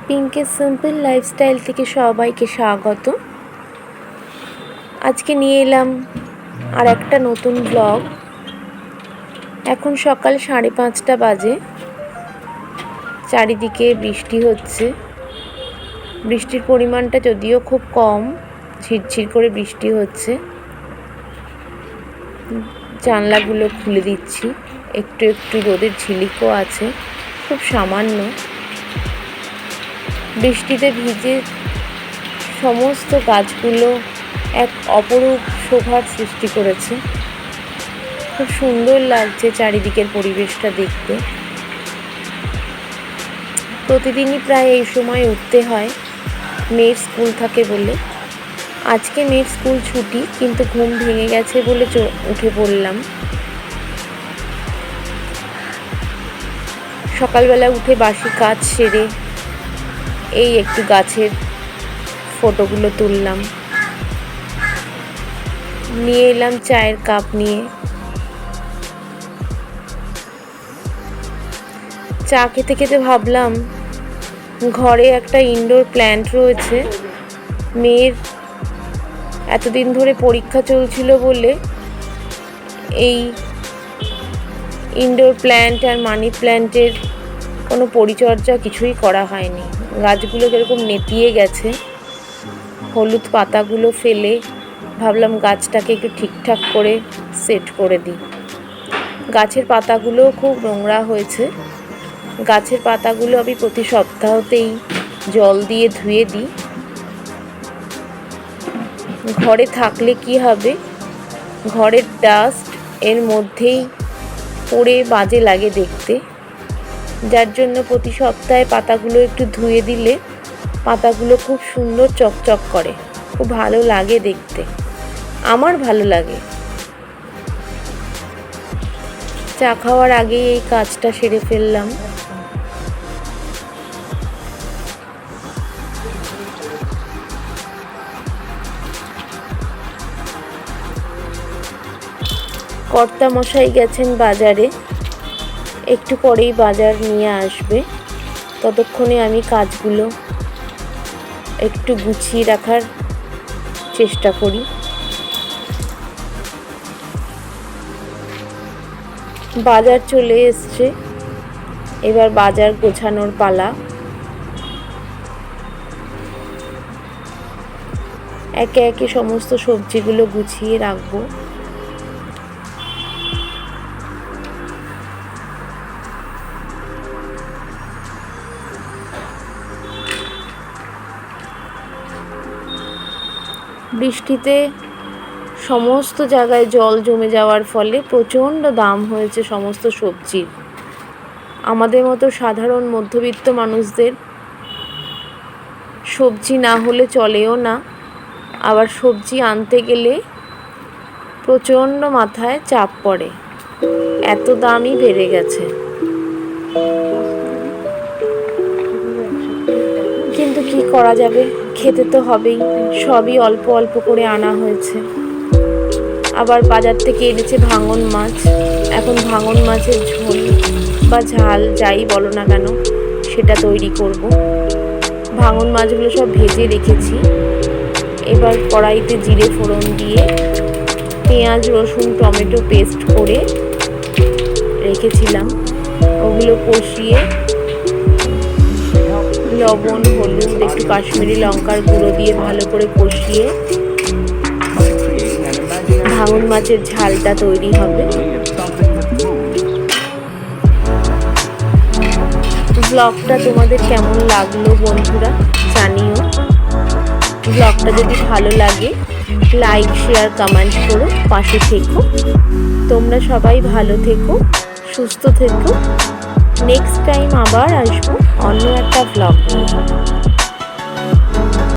পিঙ্কের simple lifestyle থেকে সবাইকে স্বাগত। আজকে নিয়ে এলাম আর একটা নতুন ব্লগ। এখন সকাল 5:30 বাজে। চারিদিকে বৃষ্টি হচ্ছে। বৃষ্টির পরিমাণটা যদিও খুব কম, ঝিরঝির করে বৃষ্টি হচ্ছে। জানলাগুলো খুলে দিচ্ছি, একটু একটু রোদের ঝিলিকও আছে, খুব সামান্য। বৃষ্টিতে ভিজে সমস্ত গাছগুলো এক অপরূপ শোভার সৃষ্টি করেছে। খুব সুন্দর লাগছে চারিদিকের পরিবেশটা দেখতে। প্রতিদিনই প্রায় এই সময় উঠতে হয়, মেয়ের স্কুল থাকে বলে। আজকে মেয়ের স্কুল ছুটি, কিন্তু ঘুম ভেঙে গেছে বলে উঠে পড়লাম। সকালবেলা উঠে বাসি কাজ সেরে এই একটু গাছের ফটোগুলো তুললাম। নিয়ে এলাম চায়ের কাপ নিয়ে। চা খেতে খেতে ভাবলাম ঘরে একটা ইনডোর প্ল্যান্ট রয়েছে। মেয়ের এতদিন ধরে পরীক্ষা চলছিল বলে এই ইনডোর প্ল্যান্ট আর মানি প্ল্যান্টের কোনো পরিচর্যা কিছুই করা হয়নি। গাছগুলো যেরকম নেতিয়ে গেছে, হলুদ পাতাগুলো ফেলে ভাবলাম গাছটাকে একটু ঠিকঠাক করে সেট করে দিই। গাছের পাতাগুলো খুব নোংরা হয়েছে। গাছের পাতাগুলো আমি প্রতি সপ্তাহতেই জল দিয়ে ধুয়ে দিই। ঘরে থাকলে কি হবে, ঘরের ডাস্ট এর মধ্যেই পড়ে বাজে লাগে দেখতে। যার জন্য প্রতি সপ্তাহে পাতাগুলো একটু ধুয়ে দিলে পাতাগুলো খুব সুন্দর চকচক করে, খুব ভালো লাগে দেখতে। আমার ভালো লাগে। চা খাওয়ার আগেই এই কাজটা সেরে ফেললাম। কর্তা মশাই গেছেন বাজারে, একটু পরেই বাজার নিয়ে আসবে। ততক্ষণে আমি কাজগুলো একটু গুছিয়ে রাখার চেষ্টা করি। বাজার চলে এসছে, এবার বাজার গোছানোর পালা। একে একে সমস্ত সবজিগুলো গুছিয়ে রাখবো। বৃষ্টিতে সমস্ত জায়গায় জল জমে যাওয়ার ফলে প্রচণ্ড দাম হয়েছে সমস্ত সবজির। আমাদের মতো সাধারণ মধ্যবিত্ত মানুষদের সবজি না হলে চলেও না। আবার সবজি আনতে গেলে প্রচণ্ড মাথায় চাপ পড়ে, এত দামই বেড়ে গেছে। কিন্তু কি করা যাবে, খেতে তো হবেই। সবই অল্প অল্প করে আনা হয়েছে। আবার বাজার থেকে এনেছে ভাঙন মাছ। এখন ভাঙন মাছের ঝোল বা ঝাল যাই বলো না কেন সেটা তৈরি করব। ভাঙন মাছগুলো সব ভেজে রেখেছি। এবার কড়াইতে জিরে ফোড়ন দিয়ে পেঁয়াজ রসুন টমেটো পেস্ট করে রেখেছিলাম, ওগুলো কষিয়ে লবণ হলুদ একটু কাশ্মীরি লঙ্কার গুঁড়ো দিয়ে ভালো করে কষিয়ে ভাঙন মাছের ঝালটা তৈরি হবে। ব্লগটা তোমাদের কেমন লাগলো বন্ধুরা জানিও। ব্লগটা যদি ভালো লাগে লাইক শেয়ার কমেন্ট করো, পাশে থেকো। তোমরা সবাই ভালো থেকো, সুস্থ থেকো। নেক্সট টাইম আবার আসবো অন্য একটা ব্লগ নিয়ে।